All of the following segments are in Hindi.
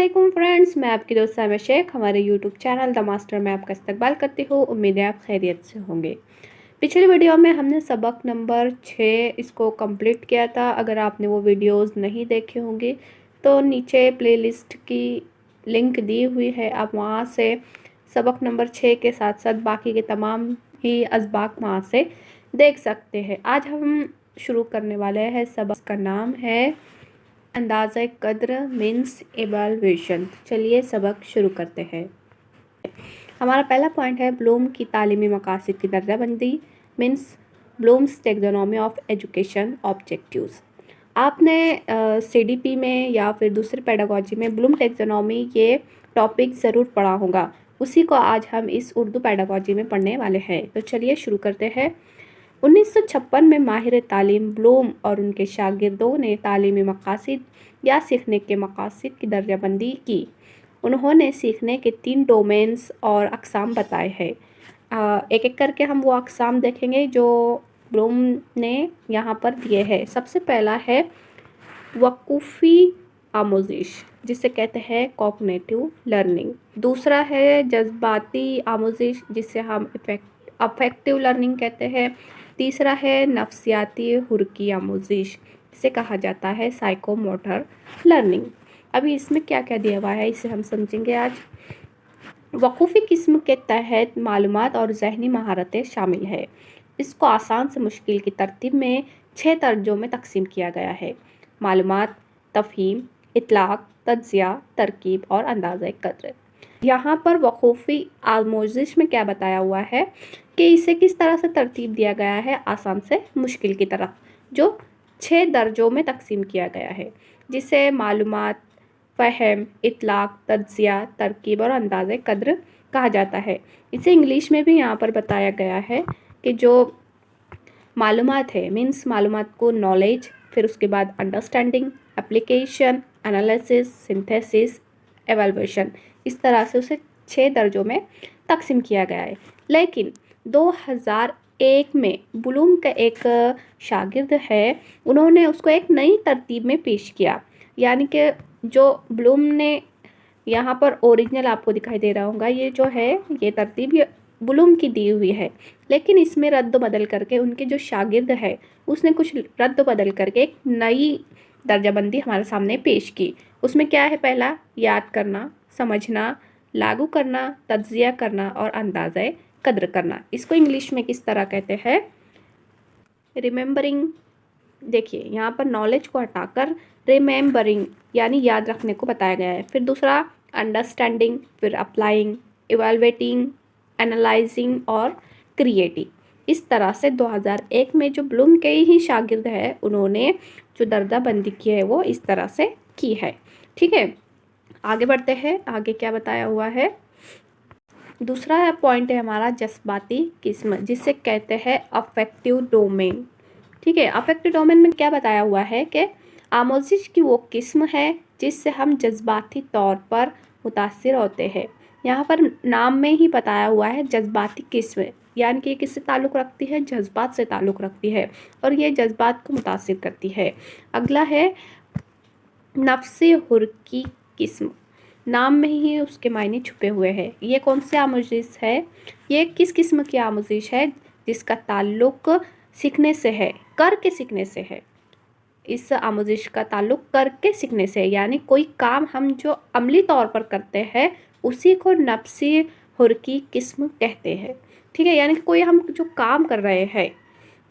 अस्सलामुअलैकुम फ्रेंड्स, मैं आपकी दोस्त सामिया शेख हमारे यूट्यूब चैनल द मास्टर में आपका इस्तकबाल करती हूँ। उम्मीद है आप खैरियत से होंगे। पिछली वीडियो में हमने सबक नंबर 6 इसको कंप्लीट किया था। अगर आपने वो वीडियोस नहीं देखे होंगे तो नीचे प्लेलिस्ट की लिंक दी हुई है, आप वहाँ से सबक नंबर 6 के साथ साथ बाकी के तमाम ही असबाक वहाँ से देख सकते हैं। आज हम शुरू करने वाले हैं। सबक का नाम है अंदाज़ा कद्र मीन्स एवैल्यूएशन। चलिए सबक शुरू करते हैं। हमारा पहला पॉइंट है ब्लूम की तालीमी मकासद की दर्जाबंदी means Bloom's taxonomy of education objectives. आपने सीडीपी में या फिर दूसरे पेडागोजी में ब्लूम टैक्सोनॉमी ये टॉपिक ज़रूर पढ़ा होगा। उसी को आज हम इस उर्दू पेडागोजी में पढ़ने वाले हैं। तो चलिए शुरू करते हैं। 1956 में माहिर तालीम ब्लूम और उनके शागिर्दों ने तालीमी मकासद या सीखने के मकासद की दर्जाबंदी की। उन्होंने सीखने के 3 डोमेन्स और अक़साम बताए हैं। एक एक करके हम वो अक़साम देखेंगे जो ब्लूम ने यहाँ पर दिए हैं। सबसे पहला है वक़ूफ़ी आमोजिश, जिसे कहते हैं कॉग्निटिव लर्निंग। दूसरा है जज्बाती आमोजिश, जिसे हम अफेक्टिव लर्निंग कहते हैं। तीसरा है नफ्सियाती हुर्की आमोजिश, जिसे कहा जाता है साइकोमोटर लर्निंग। अभी इसमें क्या क्या दिया हुआ है इसे हम समझेंगे आज। वक़ूफ़ी किस्म के तहत मालूमात और ज़हनी महारतें शामिल है। इसको आसान से मुश्किल की तरतीब में 6 दर्जों में तकसीम किया गया है। मालूमात, तफ़हीम, इतलाक़, तज्ज़िया, तरकीब और अंदाज़ा क़द्र। यहाँ पर वक़ूफ़ी आमोजिश में क्या बताया हुआ है कि इसे किस तरह से तरतीब दिया गया है, आसान से मुश्किल की तरफ, जो 6 दर्जों में तकसीम किया गया है, जिसे मालूमात, फ़हम, इतलाक़, तज्ज़िया, तरकीब और अंदाज़े क़द्र कहा जाता है। इसे इंग्लिश में भी यहाँ पर बताया गया है कि जो मालूमात है मीन्स मालूमात को नॉलेज, फिर उसके बाद understanding, application, analysis, synthesis, evaluation, इस तरह से उसे 6 दर्जों में तकसीम किया गया है। लेकिन 2001 में ब्लूम का एक शागिर्द है, उन्होंने उसको एक नई तरतीब में पेश किया। यानी कि जो ब्लूम ने यहाँ पर ओरिजिनल आपको दिखाई दे रहा होगा, ये जो है ये तरतीब ये ब्लूम की दी हुई है, लेकिन इसमें रद्द बदल करके उनके जो शागिर्द है उसने कुछ रद्द बदल करके एक नई दर्जाबंदी हमारे सामने पेश की। उसमें क्या है, पहला याद करना, समझना, लागू करना, तज्ज़िया करना और अंदाज़ा क़द्र करना। इसको इंग्लिश में किस तरह कहते हैं, रिमेंबरिंग। देखिए यहाँ पर नॉलेज को हटाकर रिमेंबरिंग यानी याद रखने को बताया गया है। फिर दूसरा अंडरस्टैंडिंग, फिर अप्लाइंग, इवैल्यूएटिंग, एनालाइजिंग और क्रिएटिंग। इस तरह से 2001 में जो ब्लूम के ही शागिर्द है उन्होंने जो दर्जाबंदी की है वो इस तरह से की है। ठीक है, आगे बढ़ते हैं। आगे क्या बताया हुआ है, दूसरा पॉइंट है हमारा जज्बाती किस्म, जिसे कहते हैं अफेक्टिव डोमेन। ठीक है, अफेक्टिव डोमेन में क्या बताया हुआ है कि आमोजिश की वो किस्म है जिससे हम जज्बाती तौर पर मुतासिर होते हैं। यहाँ पर नाम में ही बताया हुआ है जज्बाती किस्म, यानी कि किससे ताल्लुक़ रखती है, जज्बात से ताल्लुक़ रखती है और ये जज्बात को मुतासिर करती है। अगला है नफ्सी हुर्की किस्म, नाम में ही उसके मायने छुपे हुए हैं। ये कौन से आमोजिश है, ये किस किस्म की आमोजिश है, जिसका ताल्लुक़ सीखने से है, करके सीखने से है। इस आमोजिश का ताल्लुक़ करके सीखने से है, यानी कोई काम हम जो अमली तौर पर करते हैं उसी को नफ्सी हुर्की किस्म कहते हैं। ठीक है, यानी कि कोई हम जो काम कर रहे हैं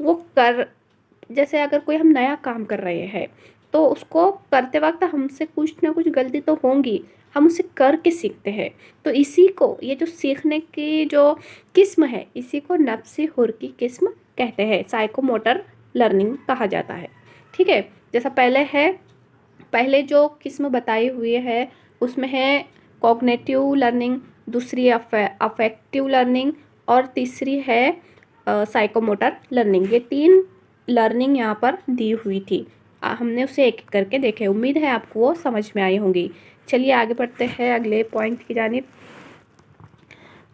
वो जैसे अगर कोई हम नया काम कर रहे हैं तो उसको करते वक्त हमसे कुछ ना कुछ गलती तो होंगी, हम उसे करके सीखते हैं। तो इसी को, ये जो सीखने की जो किस्म है, इसी को नफ्सी हुर्की किस्म कहते हैं, साइकोमोटर लर्निंग कहा जाता है। ठीक है, जैसा पहले जो किस्म बताई हुई है उसमें है कॉग्निटिव लर्निंग, दूसरी अफेक्टिव लर्निंग और तीसरी है साइकोमोटर लर्निंग। ये 3 लर्निंग यहाँ पर दी हुई थी। हमने उसे एक एक करके देखे। उम्मीद है आपको वो समझ में आई होंगी। चलिए आगे बढ़ते हैं अगले पॉइंट की जानिब।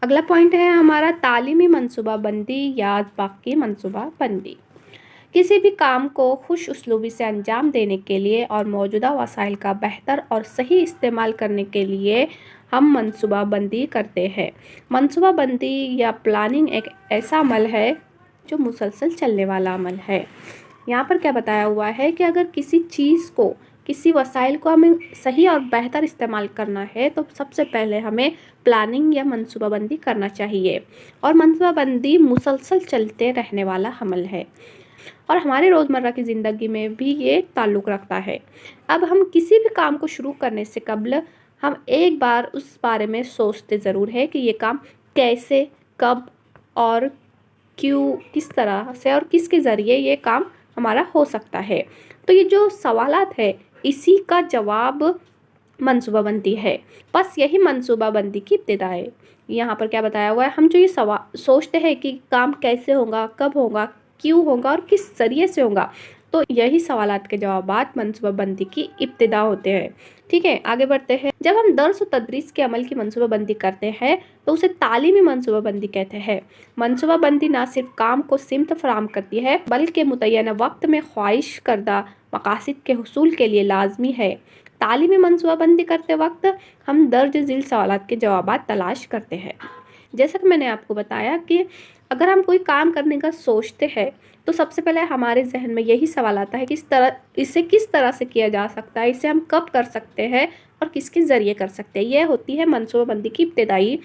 अगला पॉइंट है हमारा तालीमी मनसूबाबंदी या बाकी मनसूबाबंदी। किसी भी काम को खुश उसलूबी से अंजाम देने के लिए और मौजूदा वसाइल का बेहतर और सही इस्तेमाल करने के लिए हम मनसूबाबंदी करते हैं। मनसूबाबंदी या प्लानिंग एक ऐसा अमल है जो मुसलसल चलने वाला अमल है। यहाँ पर क्या बताया हुआ है कि अगर किसी चीज़ को, किसी वसाइल को हमें सही और बेहतर इस्तेमाल करना है तो सबसे पहले हमें प्लानिंग या मनसूबाबंदी करना चाहिए। और मनसूबाबंदी मुसलसल चलते रहने वाला अमल है और हमारे रोज़मर्रा की ज़िंदगी में भी ये ताल्लुक़ रखता है। अब हम किसी भी काम को शुरू करने से कबल हम एक बार उस बारे में सोचते ज़रूर है कि ये काम कैसे, कब और क्यों, किस तरह से और किसके ज़रिए ये काम हमारा हो सकता है। तो ये जो सवालात है इसी का जवाब मनसूबाबंदी है। बस यही मनसूबाबंदी की इब्तिदा है। यहाँ पर क्या बताया हुआ है, हम जो ये सोचते हैं कि काम कैसे होगा, कब होगा, क्यों होगा और किस ज़रिए से होगा, तो यही सवालात के जवाबात मनसूबाबंदी की इब्तिदा होते हैं। ठीक है, आगे बढ़ते हैं। जब हम दर्स व तदरीस के अमल की मनसूबाबंदी करते हैं तो उसे तालीमी मनसूबाबंदी कहते हैं। मनसूबाबंदी ना सिर्फ काम को सिमत फराहम करती है बल्कि मुतय्यना वक्त में ख्वाहिश करदा मकासद के हुसूल के लिए लाजमी है। तालीमी मनसूबाबंदी करते वक्त हम दर्ज झील सवालात के जवाबात तलाश करते हैं। जैसा कि मैंने आपको बताया कि अगर हम कोई काम करने का सोचते हैं तो सबसे पहले हमारे जहन में यही सवाल आता है कि इसे किस तरह से किया जा सकता है, इसे हम कब कर सकते हैं और किसके ज़रिए कर सकते हैं। यह होती है मनसूबाबंदी की इब्तिदाई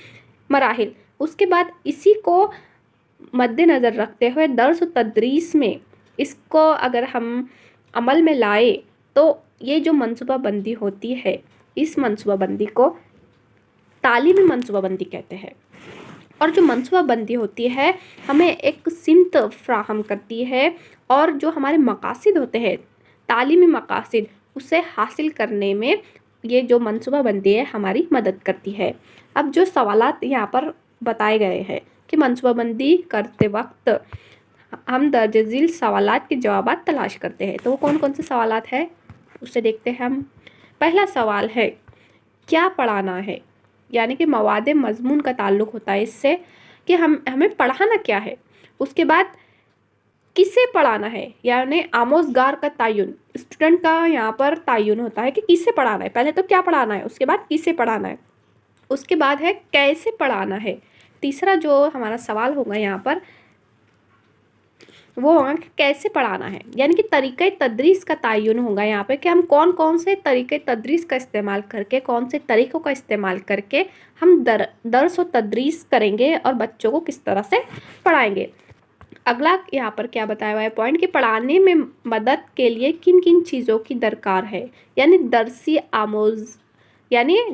मराहिल। उसके बाद इसी को मद्देनज़र रखते हुए दर्स व तदरीस में इसको अगर हम अमल में लाए तो ये जो मनसूबाबंदी होती है, इस मनसूबाबंदी को तालीमी मनसूबाबंदी कहते हैं। और जो मनसूबाबंदी होती है हमें एक सिमत फ्राहम करती है और जो हमारे मकासद होते हैं, तालीमी मकासद, उसे हासिल करने में ये जो मनसूबाबंदी है हमारी मदद करती है। अब जो सवालात यहाँ पर बताए गए हैं कि मनसूबाबंदी करते वक्त हम दर्ज झील सवालात के जवाबात तलाश करते हैं, तो वो कौन कौन से सवालात हैं उसे देखते हैं हम। पहला सवाल है क्या पढ़ाना है, यानी कि मवाद मज़मून का ताल्लुक़ होता है इससे कि हमें पढ़ाना क्या है। उसके बाद किसे पढ़ाना है, यानी आमोज़गार का तयन, स्टूडेंट का यहाँ पर तयन होता है कि किसे पढ़ाना है। पहले तो क्या पढ़ाना है, उसके बाद किसे पढ़ाना है, उसके बाद है कैसे पढ़ाना है। तीसरा जो हमारा सवाल होगा यहाँ पर वो होगा कि कैसे पढ़ाना है, यानी कि तरीक़े तदरीस का तयन होगा यहाँ पे कि हम कौन कौन से तरीक़े तदरीस का इस्तेमाल करके, कौन से तरीक़ों का इस्तेमाल करके हम दर्स व तदरीस करेंगे और बच्चों को किस तरह से पढ़ाएंगे। अगला यहाँ पर क्या बताया हुआ है पॉइंट कि पढ़ाने में मदद के लिए किन किन चीज़ों की दरकार है, यानी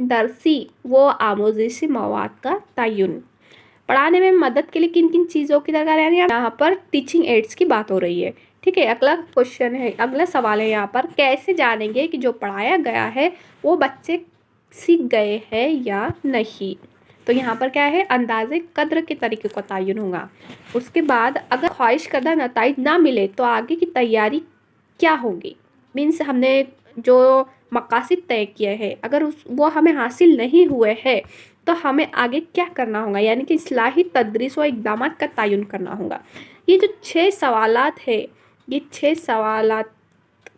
दरसी व आमोज़शी मवाद का तयन। पढ़ाने में मदद के लिए किन किन चीज़ों की दरकार है, यानी यहाँ पर टीचिंग एड्स की बात हो रही है। ठीक है, अगला क्वेश्चन है, अगला सवाल है यहाँ पर कैसे जानेंगे कि जो पढ़ाया गया है वो बच्चे सीख गए हैं या नहीं। तो यहाँ पर क्या है, अंदाज़े कद्र के तरीके का तयन होगा। उसके बाद अगर ख्वाहिश करदा नताइज ना मिले तो आगे की तैयारी क्या होगी, मीन्स हमने जो मकासद तय किए हैं अगर वो हमें हासिल नहीं हुए हैं तो हमें आगे क्या करना होगा, यानी कि इस्लाही तदरीस व इक़दामात का तयन करना होगा। ये जो 6 सवालात है, ये 6 सवालात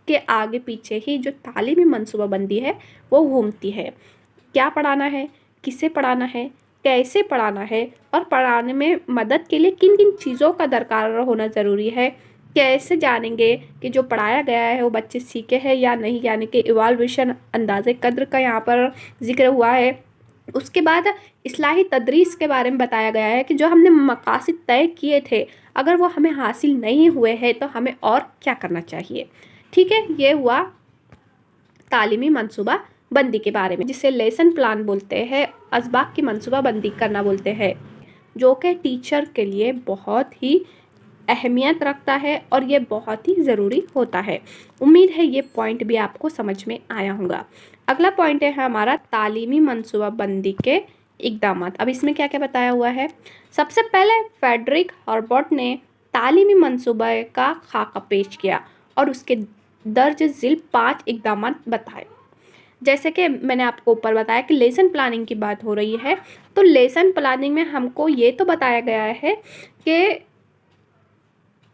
के आगे पीछे ही जो तालीमी मनसूबाबंदी है वो घूमती है। क्या पढ़ाना है, किसे पढ़ाना है, कैसे पढ़ाना है और पढ़ाने में मदद के लिए किन किन चीज़ों का दरकार होना ज़रूरी है, कैसे जानेंगे कि जो पढ़ाया गया है वो बच्चे सीखे हैं या नहीं, यानी कि इवाल्यूशन, अंदाज़े कद्र का यहाँ पर जिक्र हुआ है। उसके बाद इस्लाही तदरीस के बारे में बताया गया है कि जो हमने मकासद तय किए थे अगर वो हमें हासिल नहीं हुए हैं तो हमें और क्या करना चाहिए। ठीक है, ये हुआ तालीमी मनसूबाबंदी के बारे में, जिसे लेसन प्लान बोलते हैं, असबाक की मनसूबाबंदी करना बोलते हैं, जो कि टीचर के लिए बहुत ही अहमियत रखता है और ये बहुत ही ज़रूरी होता है। उम्मीद है ये पॉइंट भी आपको समझ में आया होगा। अगला पॉइंट है हमारा तालीमी मनसूबाबंदी के इक़दामात। अब इसमें क्या क्या बताया हुआ है। सबसे पहले फ्रेडरिक हर्बर्ट ने तालीमी मनसूबे का खाका पेश किया और उसके दर्ज झील 5 इक़दामात बताए। जैसे कि मैंने आपको ऊपर बताया कि लेसन प्लानिंग की बात हो रही है, तो लेसन प्लानिंग में हमको ये तो बताया गया है कि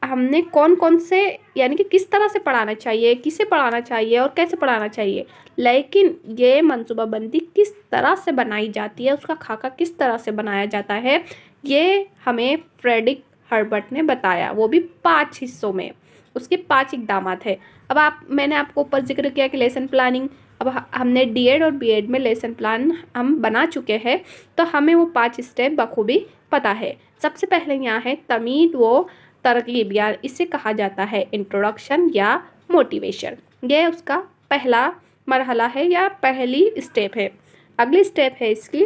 हमने कौन कौन से यानी कि किस तरह से पढ़ाना चाहिए, किसे पढ़ाना चाहिए और कैसे पढ़ाना चाहिए, लेकिन ये मनसूबाबंदी किस तरह से बनाई जाती है, उसका खाका किस तरह से बनाया जाता है, ये हमें फ्रेडरिक हर्बर्ट ने बताया, वो भी 5 हिस्सों में। उसके 5 इकदामात है। अब मैंने आपको ऊपर जिक्र किया कि लेसन प्लानिंग, अब हमने डीएड और बीएड में लेसन प्लान हम बना चुके हैं, तो हमें वो 5 स्टेप बखूबी पता है। सबसे पहले यहाँ है तमीद व तरगीब, या इसे कहा जाता है इंट्रोडक्शन या मोटिवेशन। ये उसका पहला मरहला है या पहली स्टेप है। अगली स्टेप है इसकी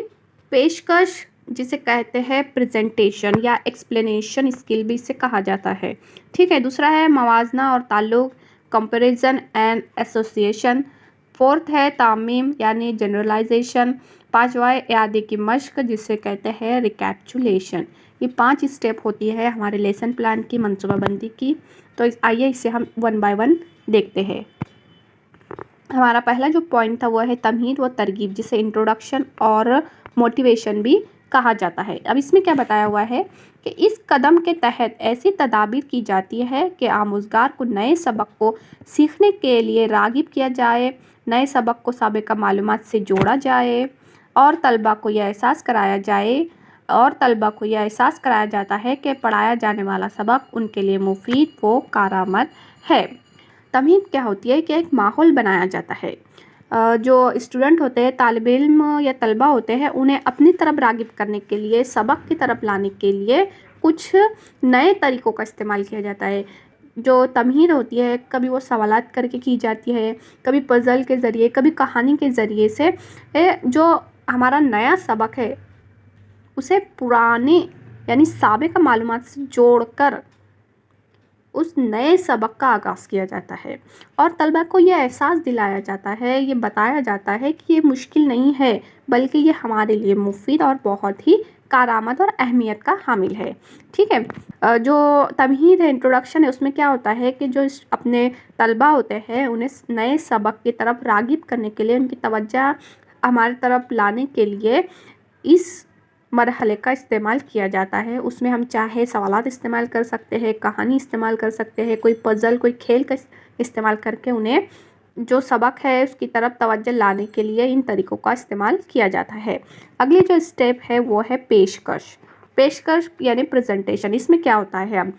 पेशकश, जिसे कहते हैं प्रेजेंटेशन या एक्सप्लेनेशन स्किल भी इसे कहा जाता है। ठीक है। दूसरा है मवाजना और ताल्लुक, कंपैरिजन एंड एसोसिएशन। फोर्थ है तामीम यानी जनरलाइजेशन। पांचवा है यादी की मश्क, जिसे कहते हैं रिकैप्चुलेशन। ये 5 स्टेप होती है हमारे लेसन प्लान की, मनसूबाबंदी की। तो आइए इसे हम 1 बाय 1 देखते हैं। हमारा पहला जो पॉइंट था वो है तमहीद व तरगीब, जिसे इंट्रोडक्शन और मोटिवेशन भी कहा जाता है। अब इसमें क्या बताया हुआ है कि इस कदम के तहत ऐसी तदाबीर की जाती है कि आमोज़गार को नए सबक को सीखने के लिए राग़िब किया जाए, नए सबक को साबिक़ा मालूमात से जोड़ा जाए और तलबा को यह एहसास कराया जाता है कि पढ़ाया जाने वाला सबक उनके लिए मुफीद व कारआमद है। तमहीद क्या होती है कि एक माहौल बनाया जाता है। जो स्टूडेंट होते हैं, तालिब इल्म या तलबा होते हैं, उन्हें अपनी तरफ राग़िब करने के लिए, सबक की तरफ लाने के लिए कुछ नए तरीक़ों का इस्तेमाल किया जाता है। जो तमहीद होती है, कभी वो सवालात करके की जाती है, कभी पज़ल के ज़रिए, कभी कहानी के ज़रिए से जो हमारा नया सबक है उसे पुराने यानी साबिक़ा मालूमात से जोड़कर उस नए सबक का आगाज़ किया जाता है और तलबा को यह एहसास दिलाया जाता है, ये बताया जाता है कि ये मुश्किल नहीं है, बल्कि ये हमारे लिए मुफीद और बहुत ही कारआमद और अहमियत का हामिल है। ठीक है। जो तमहीद है, इंट्रोडक्शन है, उसमें क्या होता है कि जो अपने तलबा होते हैं उन्हें नए सबक की तरफ राग़िब करने के लिए, उनकी तवज्जो हमारी तरफ लाने के लिए इस मरहले का इस्तेमाल किया जाता है। उसमें हम चाहे सवालात इस्तेमाल कर सकते हैं, कहानी इस्तेमाल कर सकते हैं, कोई पज़ल, कोई खेल का इस्तेमाल करके उन्हें जो सबक है उसकी तरफ तवज्जो लाने के लिए इन तरीक़ों का इस्तेमाल किया जाता है। अगली जो स्टेप है वो है पेशकश। पेशकश यानी प्रेजेंटेशन। इसमें क्या होता है, अब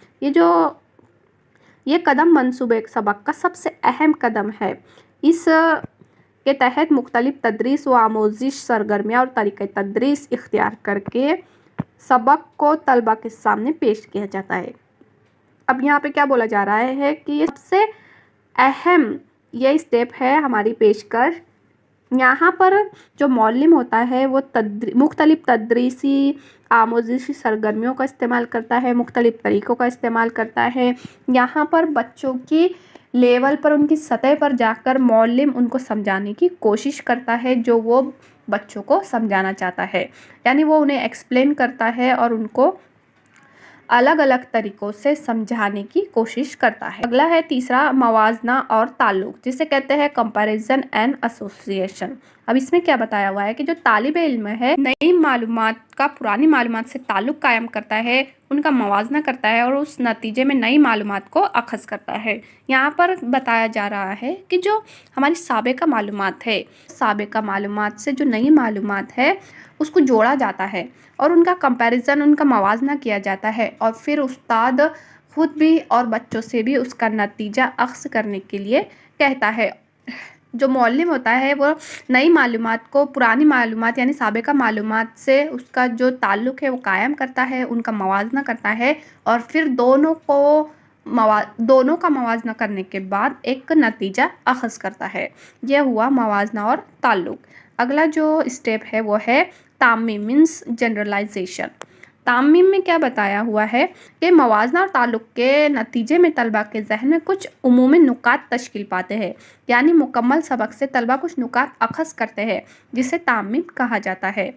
ये कदम मंसूबे सबक का सबसे अहम कदम है। इस के तहत मुख्तलिफ तदरीस व आमोजिश सरगर्मियाँ और तरीक़े तदरीस इख्तियार करके सबक को तलबा के सामने पेश किया जाता है। अब यहाँ पे क्या बोला जा रहा है कि ये सबसे अहम ये स्टेप है हमारी पेशकश। यहाँ पर जो मौलिम होता है वो मुख्तलिफ तदरीसी आमोजिशी सरगर्मियों का इस्तेमाल करता है, मुख्तलिफ तरीक़ों का इस्तेमाल करता है। यहाँ पर बच्चों की लेवल पर, उनकी सतह पर जाकर मौलिम उनको समझाने की कोशिश करता है जो वो बच्चों को समझाना चाहता है, यानी वो उन्हें एक्सप्लेन करता है और उनको अलग अलग तरीक़ों से समझाने की कोशिश करता है। अगला है तीसरा मवाजना और ताल्लुक, जिसे कहते हैं कंपैरिजन एंड एसोसिएशन। अब इसमें क्या बताया हुआ है कि जो तालिब इल्म है नई मालूमात का पुरानी मालूमात से ताल्लुक कायम करता है, उनका मवाजना करता है और उस नतीजे में नई मालूमात को अखज़ करता है। यहाँ पर बताया जा रहा है कि जो हमारी साबिक़ा मालूमात है, साबिक़ा मालूमात से जो नई मालूमात है उसको जोड़ा जाता है और उनका कंपैरिजन, उनका मवाजना किया जाता है और फिर उस्ताद ख़ुद भी और बच्चों से भी उसका नतीजा अख़ज़ करने के लिए कहता है। जो मौलिम होता है वो नई मालूमात को पुरानी मालूमात यानी साबिक़ा मालूमात से उसका जो ताल्लुक़ है वो कायम करता है, उनका मवाजना करता है और फिर दोनों का मवाजना करने के बाद एक नतीजा अख़ज़ करता है। यह हुआ मवाजना और ताल्लुक़। अगला जो स्टेप है वो है तामीम मीन्स जनरलाइजेशन। तामीम में क्या बताया हुआ है कि मवाजना और ताल्लुक़ के नतीजे में तलबा के जहन में कुछ उमूमी नुकात तश्कील पाते हैं, यानी मुकम्मल सबक से तलबा कुछ नुकात अख़ज़ करते हैं, जिसे तामीम कहा जाता है।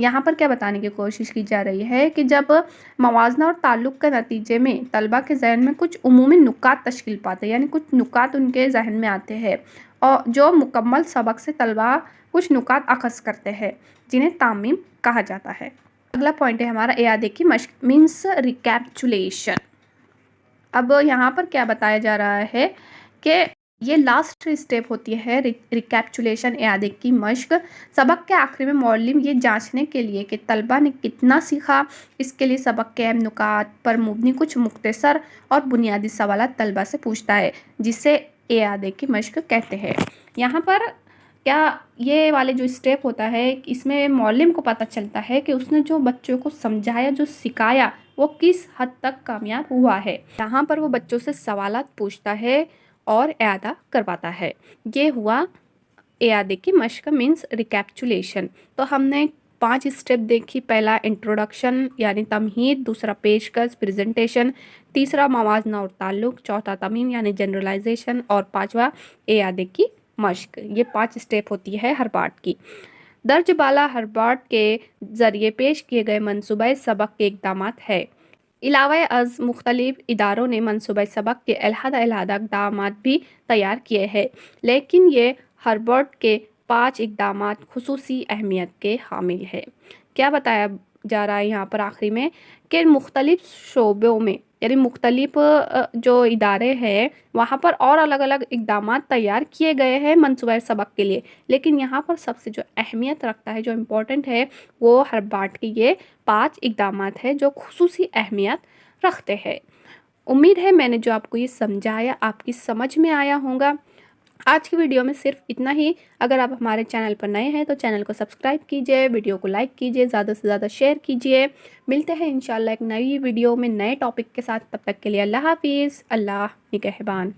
यहाँ पर क्या बताने की कोशिश की जा रही है कि जब मवाजना और ताल्लुक़ के नतीजे में तलबा के जहन में कुछ उमूमी नुकात तश्कील पाते हैं, यानी कुछ नुकात उनके जहन में आते हैं और जो मुकम्मल सबक से तलबा कुछ नुकात अख़ज़ करते हैं, जिन्हें तामीम कहा जाता है। अगला पॉइंट है हमारा इयादे की मश्क मीन्स रिकैप्चुलेशन। अब यहाँ पर क्या बताया जा रहा है कि ये लास्ट स्टेप होती है रिकैप्चुलेशन याद की मश्क। सबक के आखिर में मौलिम ये जांचने के लिए कि तलबा ने कितना सीखा, इसके लिए सबक के अहम नुकात पर मुबनी कुछ मुख्तसर और बुनियादी सवालात तलबा से पूछता है, जिसे याद की मश्क कहते हैं। यहाँ पर क्या ये वाले जो स्टेप होता है, इसमें मौलिम को पता चलता है कि उसने जो बच्चों को समझाया, जो सिखाया, वो किस हद तक कामयाब हुआ है। यहाँ पर वो बच्चों से सवालात पूछता है और इआदा करवाता है। ये हुआ इआदे की मश्क मीन्स रिकैप्चुलेशन। तो हमने 5 स्टेप देखी। पहला इंट्रोडक्शन यानी तमहीद, दूसरा पेशकश प्रेजेंटेशन, तीसरा मवाजना और ताल्लुक, चौथा तमीम यानी जनरलाइजेशन और पांचवा इआदे की मश्क। ये 5 स्टेप होती है हर पार्ट की। दर्ज बाला हर पार्ट के ज़रिए पेश किए गए मनसूबा सबक के इक़दाम है। इलावा अज़ मुख्तलिफ इदारों ने मनसूबा सबक के अलहदा इक़दाम भी तैयार किए हैं, लेकिन ये हार्वर्ड के 5 इक़दाम खुसूसी अहमियत के हामिल है। क्या बताया जा रहा है यहाँ पर आखिरी में कि मुख्तलिफ शोबों में यानी मुख्तलिफ जो इदारे हैं वहाँ पर और अलग अलग इक़दाम तैयार किए गए हैं मनसूबा सबक के लिए, लेकिन यहाँ पर सबसे जो अहमियत रखता है, जो इम्पोर्टेंट है, वो हार्वर्ड के ये 5 इक़दाम है जो खुसूसी अहमियत रखते हैं। उम्मीद है मैंने जो आपको ये समझाया आपकी समझ में आया होगा। आज की वीडियो में सिर्फ इतना ही। अगर आप हमारे चैनल पर नए हैं तो चैनल को सब्सक्राइब कीजिए, वीडियो को लाइक कीजिए, ज़्यादा से ज़्यादा शेयर कीजिए। मिलते हैं इंशाल्लाह एक नई वीडियो में नए टॉपिक के साथ। तब तक के लिए अल्लाह हाफिज़, अल्लाह निगहबान।